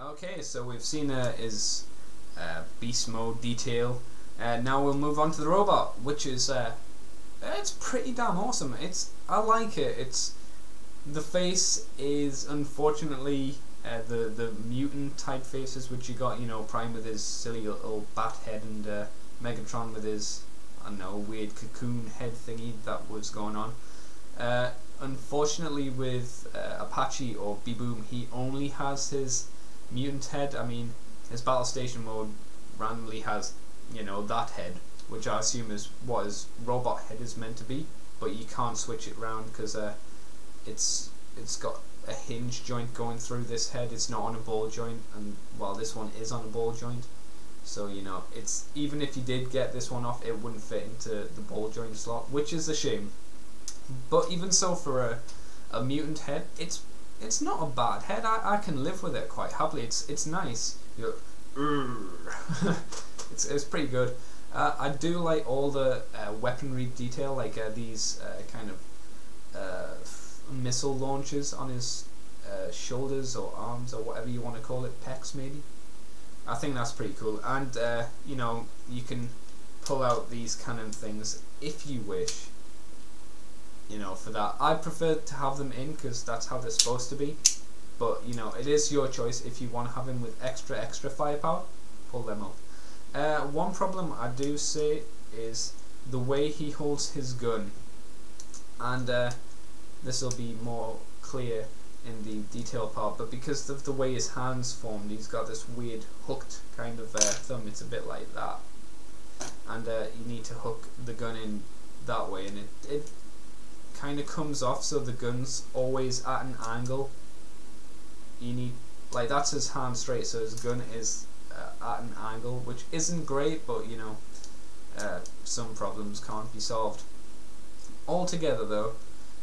Okay, so we've seen his beast mode detail. Now we'll move on to the robot, which is it's pretty damn awesome. I like it. The face is unfortunately the mutant type faces, which you got, Prime with his silly little bat head and Megatron with his, I don't know, weird cocoon head thingy that was going on. Unfortunately with Apache or B-Boom, he only has his mutant head. I mean, his battle station mode randomly has, that head, which I assume is what his robot head is meant to be, but you can't switch it around because it's got a hinge joint going through this head. It's not on a ball joint, and while this one is on a ball joint, so it's, even if you did get this one off, it wouldn't fit into the ball joint slot, which is a shame. But even so, for a mutant head, it's not a bad head. I can live with it quite happily. It's nice. It's pretty good. I do like all the weaponry detail, like these kind of missile launchers on his shoulders or arms or whatever you want to call it, pecs maybe. I think that's pretty cool. And you can pull out these kind of things if you wish. For that, I prefer to have them in because that's how they're supposed to be. But it is your choice. If you want to have them with extra firepower, pull them out. One problem I do say is the way he holds his gun, and this will be more clear in the detail part. But because of the way his hands formed, he's got this weird hooked kind of thumb. It's a bit like that, and you need to hook the gun in that way, and it kind of comes off so the gun's always at an angle. You need, like, that's his hand straight, so his gun is at an angle, which isn't great, but some problems can't be solved. Altogether though,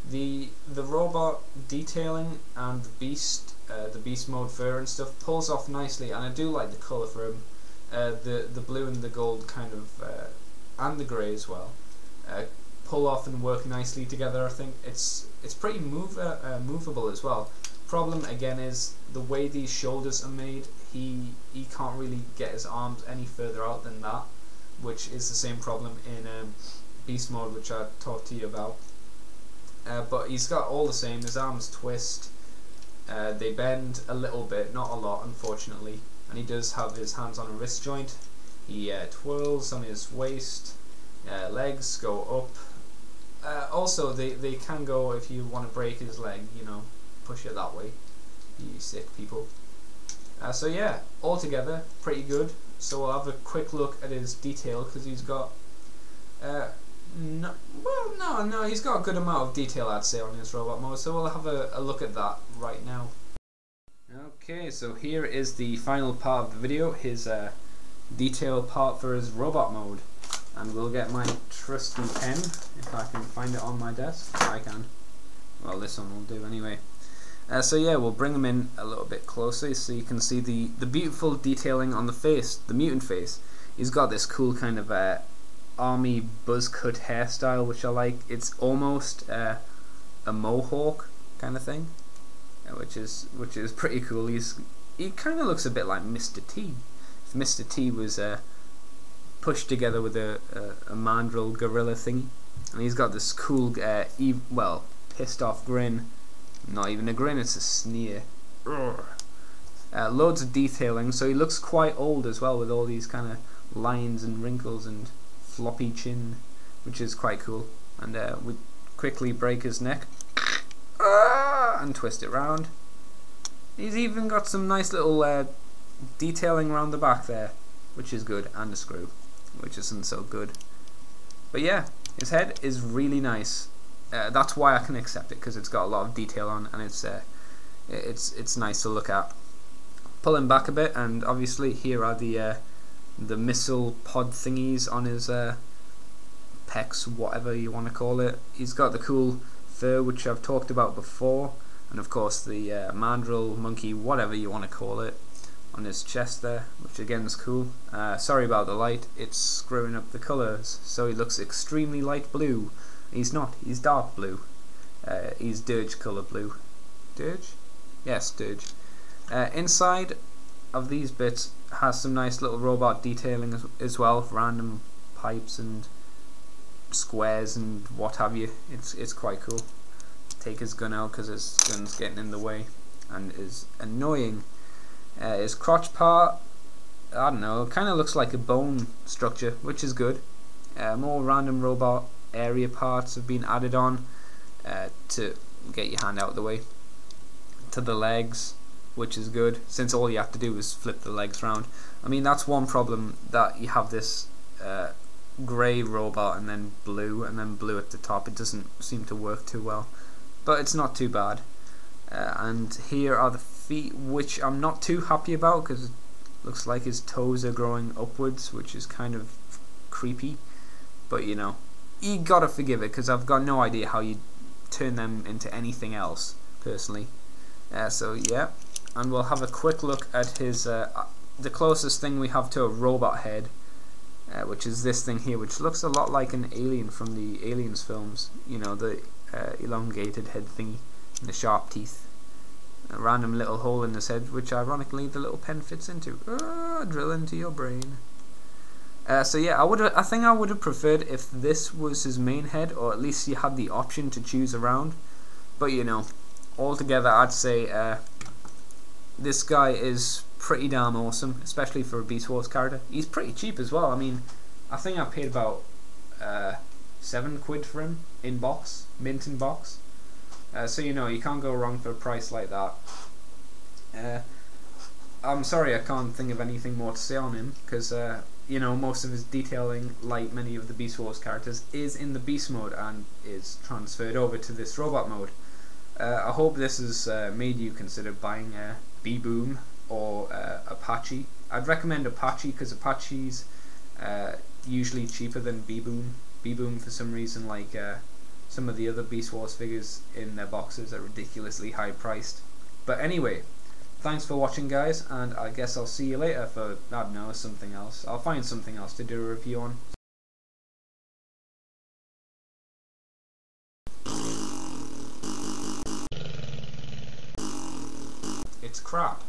the robot detailing and the beast mode fur and stuff pulls off nicely, and I do like the colour for him. The blue and the gold kind of and the grey as well pull off and work nicely together. I think it's pretty movable as well. Problem again is the way these shoulders are made. He can't really get his arms any further out than that, which is the same problem in beast mode, which I talked to you about. But he's got all the same. His arms twist, they bend a little bit, not a lot unfortunately, and he does have his hands on a wrist joint. He twirls on his waist. Legs go up. Also, they can go, if you want to break his leg, push it that way, you sick people. So yeah, altogether pretty good. So we'll have a quick look at his detail, because he's got he's got a good amount of detail, I'd say, on his robot mode. So we'll have a look at that right now. Okay, so here is the final part of the video, his detail part for his robot mode. And we'll get my trusty pen, if I can find it on my desk. I can. Well, this one will do anyway. So yeah, we'll bring them in a little bit closer so you can see the beautiful detailing on the face, the mutant face. He's got this cool kind of army buzz cut hairstyle, which I like. It's almost a mohawk kind of thing, which is pretty cool. He kind of looks a bit like Mr. T. If Mr. T was pushed together with a mandrill gorilla thingy, and he's got this cool pissed off grin. Not even a grin, it's a sneer. Loads of detailing, so he looks quite old as well, with all these kind of lines and wrinkles and floppy chin, which is quite cool. And we quickly break his neck and twist it round. He's even got some nice little detailing around the back there, which is good, and a screw, which isn't so good. But yeah, his head is really nice. That's why I can accept it, because it's got a lot of detail on, and it's nice to look at. Pull him back a bit, and obviously here are the missile pod thingies on his pecs, whatever you want to call it. He's got the cool fur, which I've talked about before, and of course the mandrill, monkey, whatever you want to call it, on his chest there, which again is cool. Sorry about the light, it's screwing up the colours, so he looks extremely light blue. He's not, he's dark blue. He's dirge colour blue. Dirge? Yes, dirge. Inside, of these bits has some nice little robot detailing as well, random pipes and squares and what have you. It's quite cool. Take his gun out because his gun's getting in the way and is annoying. His crotch part, I don't know, kind of looks like a bone structure, which is good. More random robot area parts have been added on to get your hand out of the way. To the legs, which is good, since all you have to do is flip the legs round. I mean, that's one problem, that you have this grey robot and then blue at the top. It doesn't seem to work too well, but it's not too bad. And here are the feet, which I'm not too happy about because it looks like his toes are growing upwards, which is kind of creepy, but you know, you gotta forgive it because I've got no idea how you turn them into anything else personally. So yeah, and we'll have a quick look at his the closest thing we have to a robot head, which is this thing here, which looks a lot like an alien from the Aliens films, you know, the elongated head thingy and the sharp teeth. A random little hole in his head, which ironically the little pen fits into. Drill into your brain. So yeah, I think I would have preferred if this was his main head, or at least you had the option to choose around. But you know, altogether I'd say this guy is pretty damn awesome, especially for a Beast Wars character. He's pretty cheap as well. I mean, I think I paid about £7 for him in box, mint in box. So you know, you can't go wrong for a price like that. I'm sorry I can't think of anything more to say on him, because you know, most of his detailing, like many of the Beast Wars characters, is in the Beast mode and is transferred over to this robot mode. I hope this has made you consider buying B-Boom or Apache. I'd recommend Apache because Apache's usually cheaper than B-Boom. B-Boom, for some reason, like some of the other Beast Wars figures in their boxes, are ridiculously high priced. But anyway, thanks for watching, guys, and I guess I'll see you later for, I don't know, something else. I'll find something else to do a review on. It's crap.